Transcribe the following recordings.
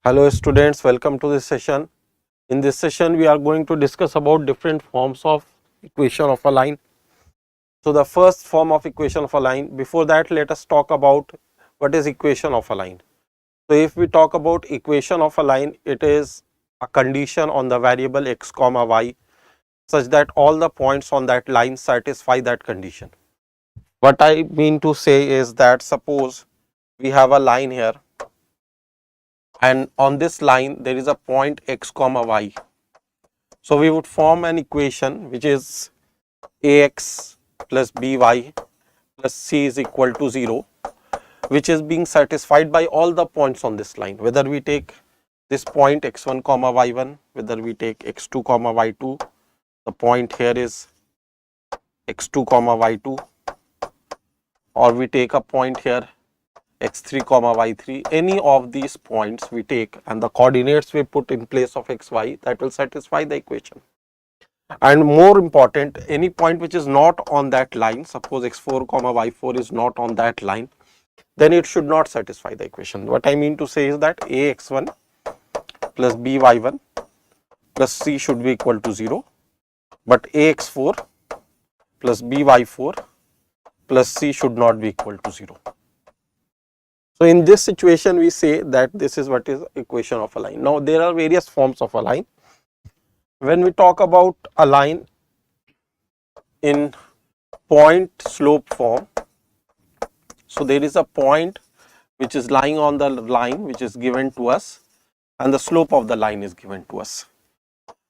Hello students, welcome to this session. In this session, we are going to discuss about different forms of equation of a line. So, the first form of equation of a line, before that let us talk about what is equation of a line. So, if we talk about equation of a line, it is a condition on the variable x comma y such that all the points on that line satisfy that condition. What I mean to say is that suppose we have a line here and on this line there is a point x comma y. So, we would form an equation which is ax plus by plus c is equal to 0, which is being satisfied by all the points on this line, whether we take this point x1 comma y1, whether we take x2 comma y2, the point here is x2 comma y2, or we take a point here x3 comma y3, any of these points we take and the coordinates we put in place of xy, that will satisfy the equation. And more important, any point which is not on that line, suppose x4 comma y4 is not on that line, then it should not satisfy the equation. What I mean to say is that ax1 plus by1 plus c should be equal to 0, but ax4 plus by4 plus c should not be equal to 0. So, in this situation we say that this is what is equation of a line. Now, there are various forms of a line. When we talk about a line in point slope form, so there is a point which is lying on the line which is given to us and the slope of the line is given to us.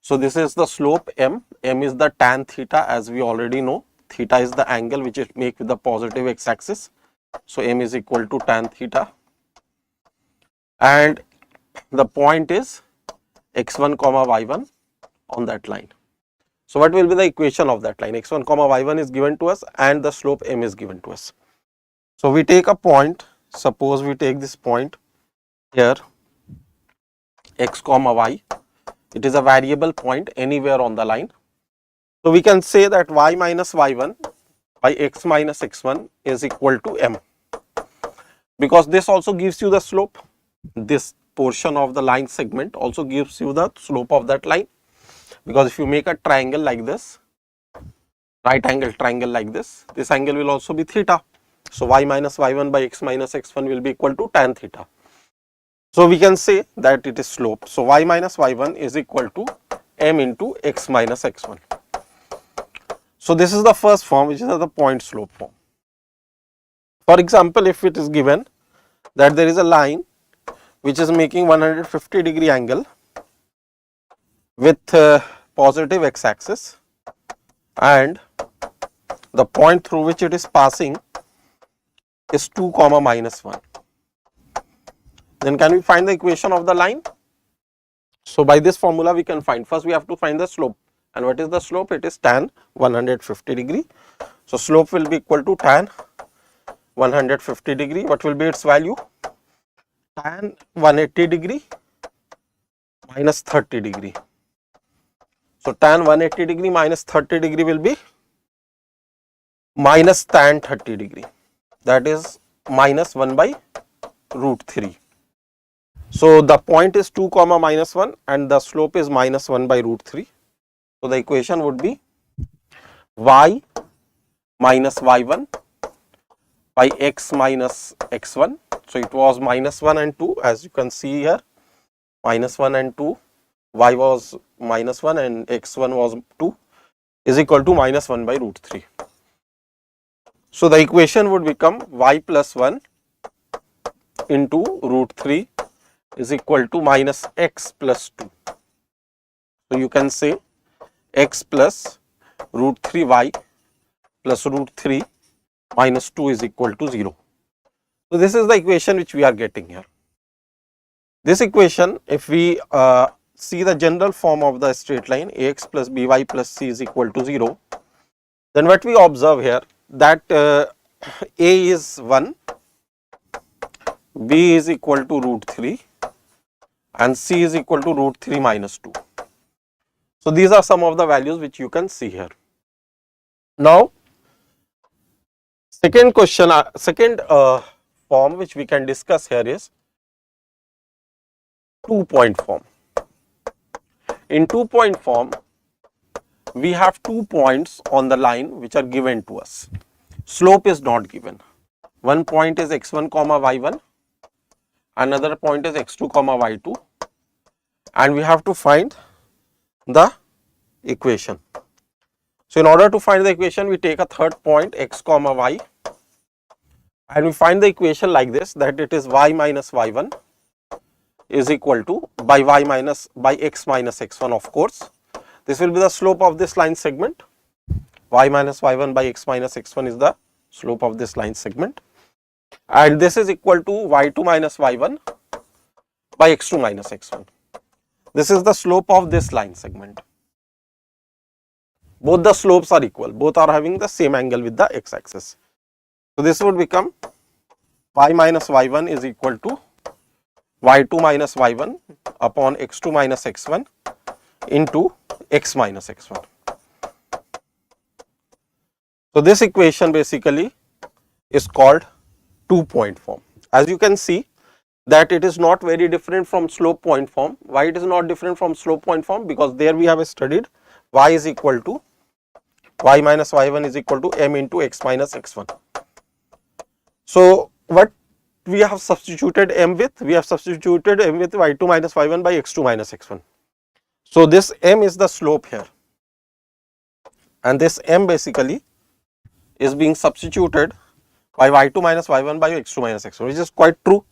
So, this is the slope m is the tan theta, as we already know, theta is the angle which is make with the positive x axis. So, m is equal to tan theta and the point is x1 comma y1 on that line. So, what will be the equation of that line? X1 comma y1 is given to us and the slope m is given to us. So, we take a point, suppose we take this point here x comma y, it is a variable point anywhere on the line. So, we can say that y minus y1 by x minus x1 is equal to m, because this also gives you the slope, this portion of the line segment also gives you the slope of that line, because if you make a triangle like this, right angle triangle like this angle will also be theta. So, y minus y1 by x minus x1 will be equal to tan theta. So, we can say that it is slope. So, y minus y1 is equal to m into x minus x1. So, this is the first form, which is the point slope form. For example, if it is given that there is a line which is making 150 degree angle with positive x axis and the point through which it is passing is 2 comma minus 1. Then can we find the equation of the line? So, by this formula we can find, first we have to find the slope, and what is the slope? It is tan 150 degree. So, slope will be equal to tan 150 degree. What will be its value? Tan 180 degree minus 30 degree. So, tan 180 degree minus 30 degree will be minus tan 30 degree, that is minus 1 by root 3. So, the point is 2 comma minus 1 and the slope is minus 1 by root 3. So, the equation would be y minus y1 by x minus x1. So, it was minus 1 and 2, as you can see here, minus 1 and 2, y was minus 1 and x1 was 2, is equal to minus 1 by root 3. So, the equation would become y plus 1 into root 3 is equal to minus x plus 2. So, you can say x plus root 3 y plus root 3 minus 2 is equal to 0. So, this is the equation which we are getting here. This equation, if we see the general form of the straight line ax plus by plus c is equal to 0, then what we observe here that a is 1, b is equal to root 3 and c is equal to root 3 minus 2. So, these are some of the values which you can see here. Now, second question, second form which we can discuss here is 2-point form. In 2-point form, we have 2 points on the line which are given to us. Slope is not given. One point is x1 comma y1, another point is x2 comma y2, and we have to find the equation. So, in order to find the equation, we take a third point x comma y, and we find the equation like this, that it is y minus y1 is equal to by x minus x1, of course. This will be the slope of this line segment. Y minus y1 by x minus x1 is the slope of this line segment, and this is equal to y2 minus y1 by x2 minus x1. This is the slope of this line segment. Both the slopes are equal, both are having the same angle with the x axis. So, this would become y minus y1 is equal to y2 minus y1 upon x2 minus x1 into x minus x1. So, this equation basically is called 2-point form. As you can see that it is not very different from slope point form. Why it is not different from slope point form? Because there we have studied y is equal to y minus y1 is equal to m into x minus x1. So, what we have substituted m with? We have substituted m with y2 minus y1 by x2 minus x1. So, this m is the slope here, and this m basically is being substituted by y2 minus y1 by x2 minus x1, which is quite true,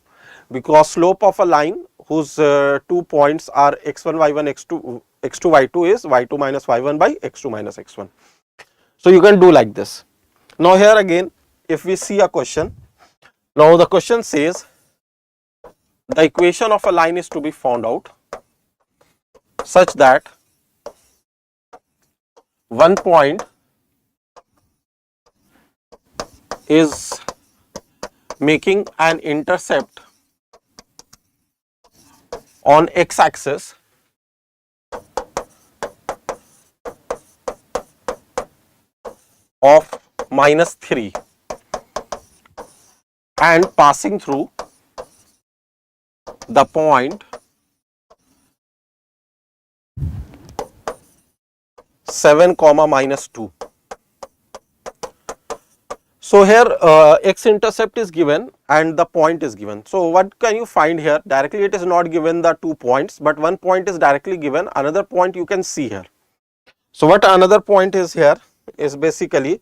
because slope of a line whose 2 points are x1 y1 x2 y2 is y2 minus y1 by x2 minus x1. So, you can do like this. Now, here again if we see a question, now the question says the equation of a line is to be found out such that one point is making an intercept on x axis of -3 and passing through the point 7 comma -2. So, here x intercept is given and the point is given. So, what can you find here? Directly it is not given the 2 points, but one point is directly given, another point you can see here. So, what another point is here is basically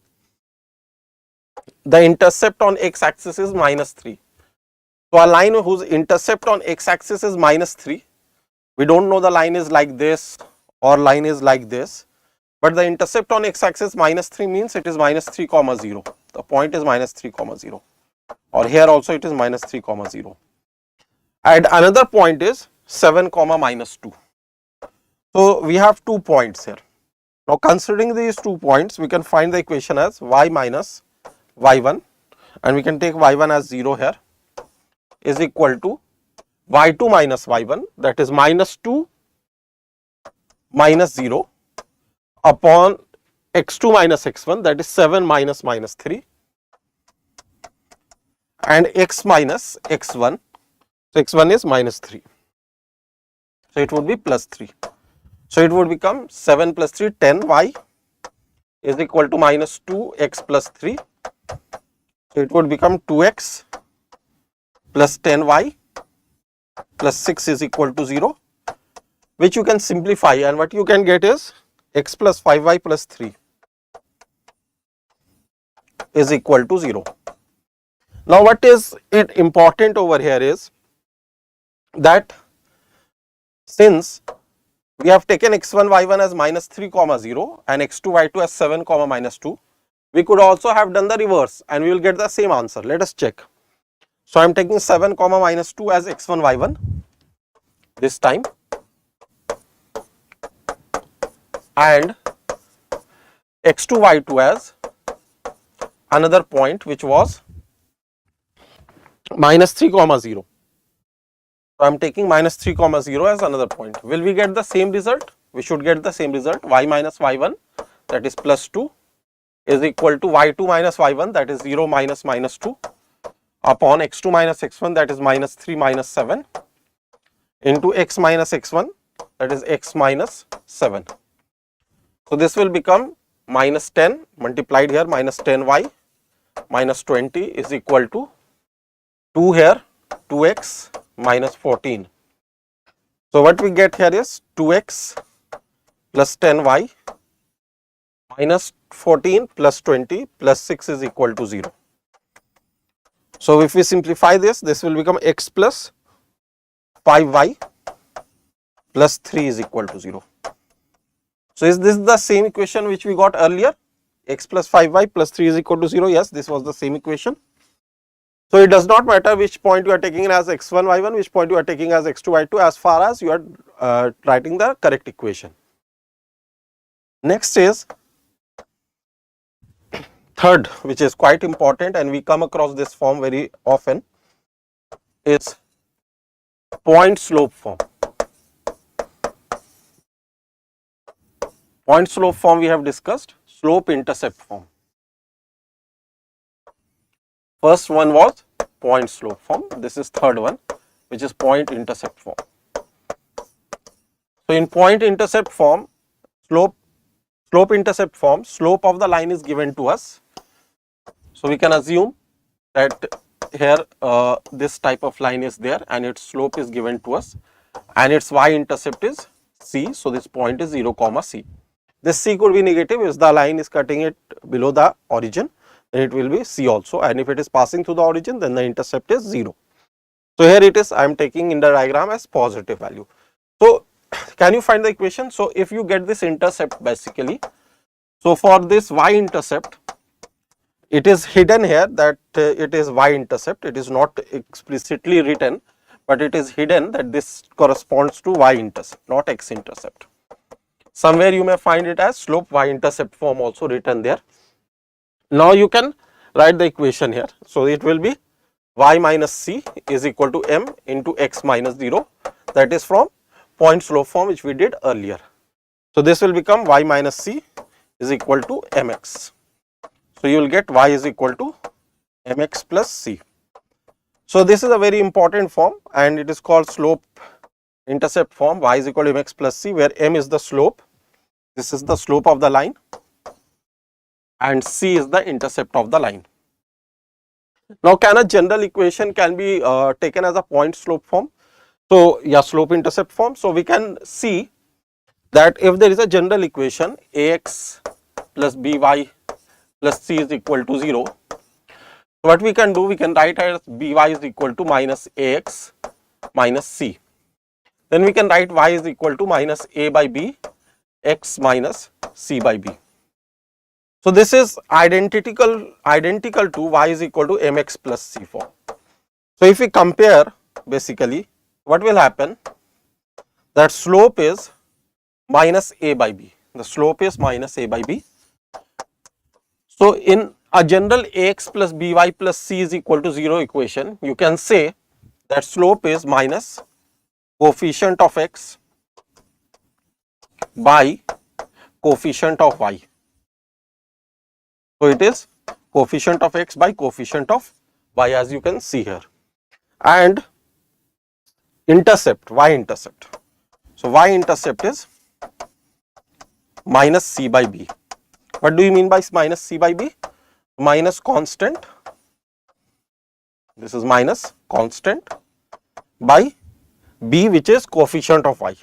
the intercept on x axis is -3. So, a line whose intercept on x axis is -3, we do not know the line is like this or line is like this, but the intercept on x axis -3 means it is -3 comma 0. The point is -3 comma 0, or here also it is -3 comma 0, and another point is 7 comma -2. So, we have 2 points here. Now, considering these 2 points, we can find the equation as y minus y1, and we can take y1 as 0 here, is equal to y2 minus y1, that is -2 minus 0 upon x2 minus x1, that is 7 minus -3, and x minus x1. So, x1 is -3. So, it would be +3. So, it would become 7 plus 3, 10 y is equal to -2 x plus 3. So, it would become 2x plus 10 y plus 6 is equal to 0, which you can simplify, and what you can get is x plus 5y plus 3 is equal to 0. Now, what is it important over here is that since we have taken x1 y1 as -3 comma 0 and x2 y2 as 7 comma -2, we could also have done the reverse and we will get the same answer. Let us check. So, I am taking 7 comma -2 as x1 y1 this time, and x2 y2 as another point which was -3 comma 0. So, I am taking -3 comma 0 as another point. Will we get the same result? We should get the same result. Y minus y1, that is +2, is equal to y2 minus y1, that is 0 minus -2, upon x2 minus x1, that is -3 minus 7, into x minus x1, that is x minus 7. So, this will become minus 10 multiplied here minus 10y minus 20 is equal to 2 here 2x minus 14. So, what we get here is 2x plus 10y minus 14 plus 20 plus 6 is equal to 0. So, if we simplify this, this will become x plus 5y plus 3 is equal to 0. So, is this the same equation which we got earlier? X plus 5y plus 3 is equal to 0. Yes, this was the same equation. So, it does not matter which point you are taking as x1, y1, which point you are taking as x2, y2 as far as you are writing the correct equation. Next is third, which is quite important and we come across this form very often, is point slope form. Point slope form we have discussed, slope intercept form. First one was point slope form, this is third one, which is point intercept form. So, in point intercept form, slope intercept form, slope of the line is given to us. So, we can assume that here this type of line is there and its slope is given to us and its y intercept is c. So, this point is 0 comma c. This c could be negative if the line is cutting it below the origin, then it will be c also, and if it is passing through the origin, then the intercept is 0. So, here it is, I am taking in the diagram as positive value. So, can you find the equation? So, if you get this intercept basically, so for this y intercept, it is hidden here that it is y intercept, it is not explicitly written, but it is hidden that this corresponds to y intercept, not x intercept. Somewhere you may find it as slope y intercept form also written there. Now, you can write the equation here. So, it will be y minus c is equal to m into x minus 0, that is from point slope form which we did earlier. So, this will become y minus c is equal to mx. So, you will get y is equal to mx plus c. So, this is a very important form and it is called slope intercept form, y is equal to mx plus c, where m is the slope, this is the slope of the line and c is the intercept of the line. Now, can a general equation can be taken as a point slope form? So, yeah, slope intercept form. So, we can see that if there is a general equation ax plus by plus c is equal to 0, what we can do, we can write as by is equal to minus ax minus c. Then we can write y is equal to minus a by b, x minus c by b. So, this is identical to y is equal to mx plus c form. So, if we compare basically what will happen, that slope is minus a by b, the slope is minus a by b. So, in a general ax plus by plus c is equal to 0 equation, you can say that slope is minus coefficient of x by coefficient of y. So, it is coefficient of x by coefficient of y, as you can see here, and intercept, y intercept. So, y intercept is minus c by b. What do you mean by minus c by b? Minus constant, this is minus constant by b, which is coefficient of y.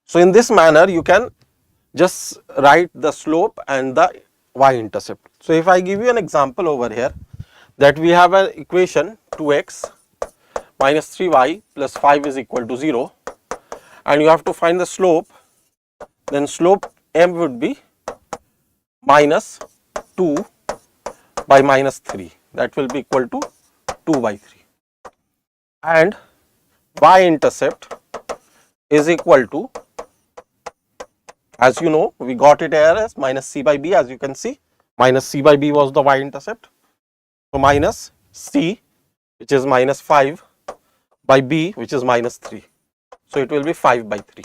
So, in this manner you can just write the slope and the y intercept. So, if I give you an example over here, that we have an equation 2x minus 3y plus 5 is equal to 0 and you have to find the slope, then slope m would be minus 2 by minus 3, that will be equal to 2 by 3, and y intercept is equal to, as you know, we got it here as minus c by b, as you can see, minus c by b was the y intercept. So, minus c, which is minus 5 by b, which is minus 3. So, it will be 5 by 3.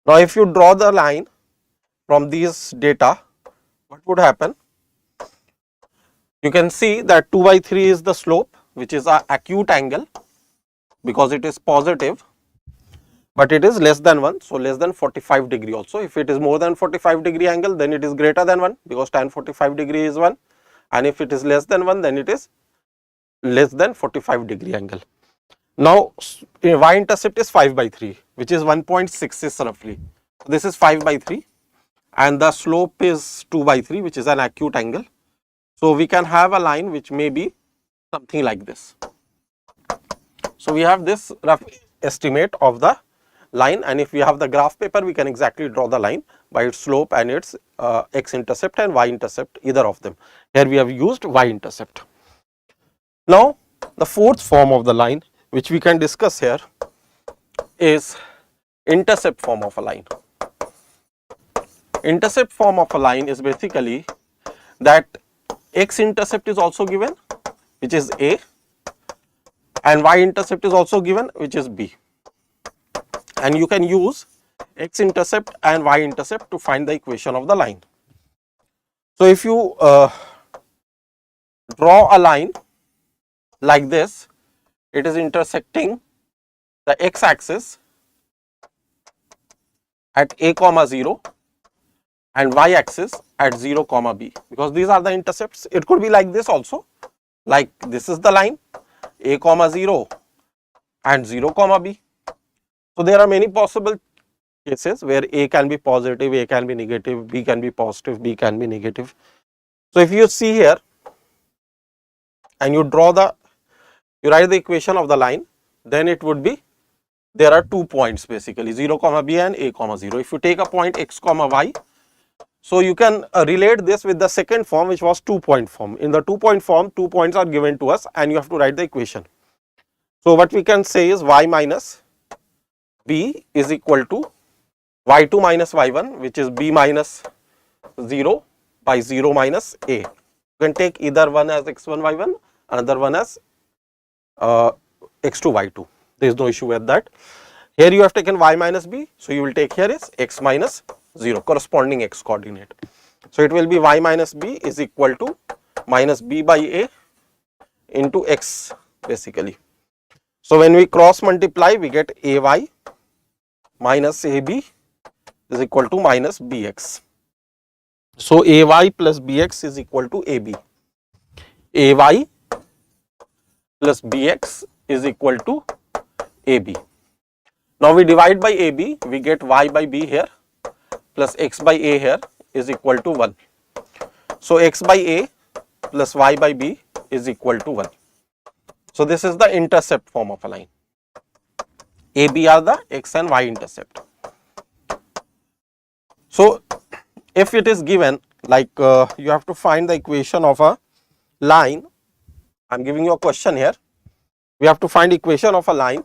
Now, if you draw the line from these data, what would happen? You can see that 2 by 3 is the slope, which is a acute angle because it is positive, but it is less than 1. So, less than 45 degree also. If it is more than 45 degree angle, then it is greater than 1 because tan 45 degree is 1, and if it is less than 1, then it is less than 45 degree angle. Now, y intercept is 5 by 3, which is 1.66 roughly. This is 5 by 3 and the slope is 2 by 3, which is an acute angle. So, we can have a line which may be something like this. So, we have this rough estimate of the line, and if we have the graph paper, we can exactly draw the line by its slope and its x intercept and y intercept, either of them. Here we have used y intercept. Now, the fourth form of the line which we can discuss here is intercept form of a line. Intercept form of a line is basically that x intercept is also given, which is a, and y intercept is also given, which is b, and you can use x intercept and y intercept to find the equation of the line. So, if you draw a line like this, it is intersecting the x axis at a comma 0 and y axis at 0 comma b, because these are the intercepts. It could be like this also, like this is the line a comma 0 and 0 comma b. So, there are many possible cases where a can be positive, a can be negative, b can be positive, b can be negative. So, if you see here and you write the equation of the line, then it would be, there are 2 points basically, 0 comma b and a comma 0. If you take a point x comma y, so you can relate this with the second form, which was 2-point form. In the 2-point form, 2 points are given to us and you have to write the equation. So, what we can say is y minus b is equal to y2 minus y1, which is b minus 0 by 0 minus a. You can take either one as x1 y1, another one as x2 y2. There is no issue with that. Here you have taken y minus b, so you will take here is x minus 0, corresponding x coordinate. So, it will be y minus b is equal to minus b by a into x basically. So, when we cross multiply, we get ay minus ab is equal to minus bx. So, ay plus bx is equal to ab. Ay plus bx is equal to ab. Now, we divide by ab, we get y by b here plus x by a here is equal to 1. So, x by a plus y by b is equal to 1. So, this is the intercept form of a line. AB are the x and y intercept. So, if it is given like you have to find the equation of a line, I am giving you a question here. We have to find equation of a line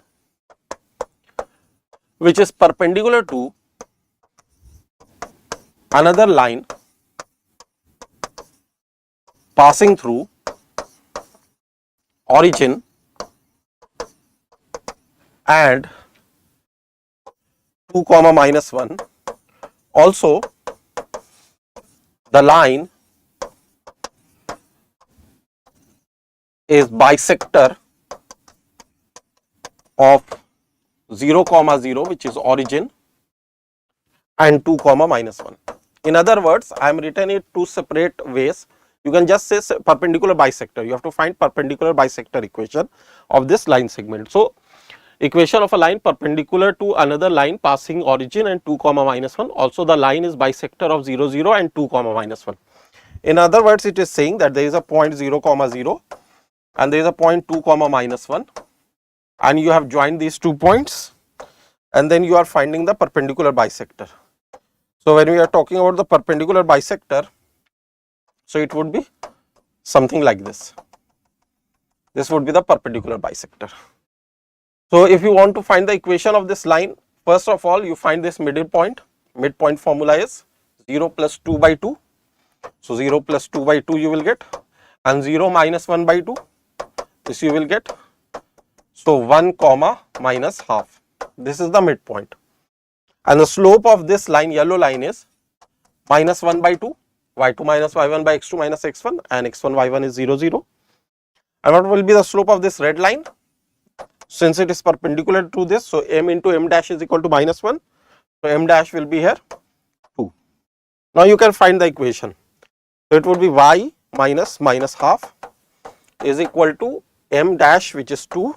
which is perpendicular to another line passing through origin and 2 comma minus 1. Also, the line is bisector of 0 comma 0, which is origin, and 2 comma minus 1. In other words, I am written it two separate ways. You can just say perpendicular bisector. You have to find perpendicular bisector equation of this line segment. So, equation of a line perpendicular to another line passing origin and 2 comma minus 1. Also, the line is bisector of 0 0 and 2 comma minus 1. In other words, it is saying that there is a point 0 comma 0 and there is a point 2 comma minus 1, and you have joined these 2 points and then you are finding the perpendicular bisector. So, when we are talking about the perpendicular bisector, so it would be something like this. This would be the perpendicular bisector. So, if you want to find the equation of this line, first of all you find this middle point. Midpoint formula is 0 plus 2 by 2. So, 0 plus 2 by 2 you will get, and 0 minus 1 by 2, this you will get. So, 1 comma minus half, this is the midpoint, and the slope of this line, yellow line, is minus 1 by 2. y2 minus y1 by x2 minus x1 and x1 y1 is 0 0. And what will be the slope of this red line? Since it is perpendicular to this, so m into m dash is equal to minus 1. So m dash will be here 2. Now you can find the equation. So it would be y minus minus half is equal to m dash, which is 2,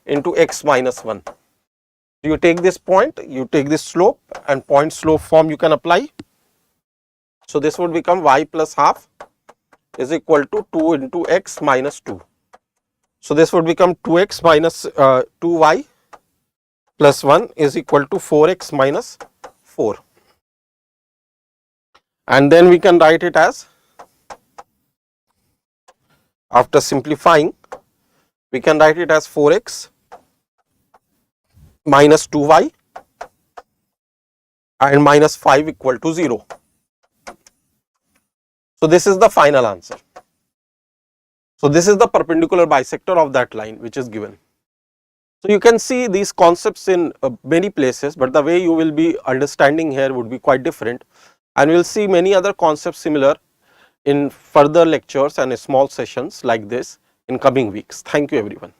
into x minus 1. You take this point, you take this slope, and point slope form you can apply. So this would become y plus half is equal to 2 into x minus 2. So this would become 2x minus 2y plus 1 is equal to 4x minus 4. And then we can write it as, after simplifying, we can write it as 4x minus 2y and minus 5 equal to 0. So this is the final answer. So this is the perpendicular bisector of that line which is given. So you can see these concepts in many places, but the way you will be understanding here would be quite different, and we will see many other concepts similar in further lectures and small sessions like this in coming weeks. Thank you everyone.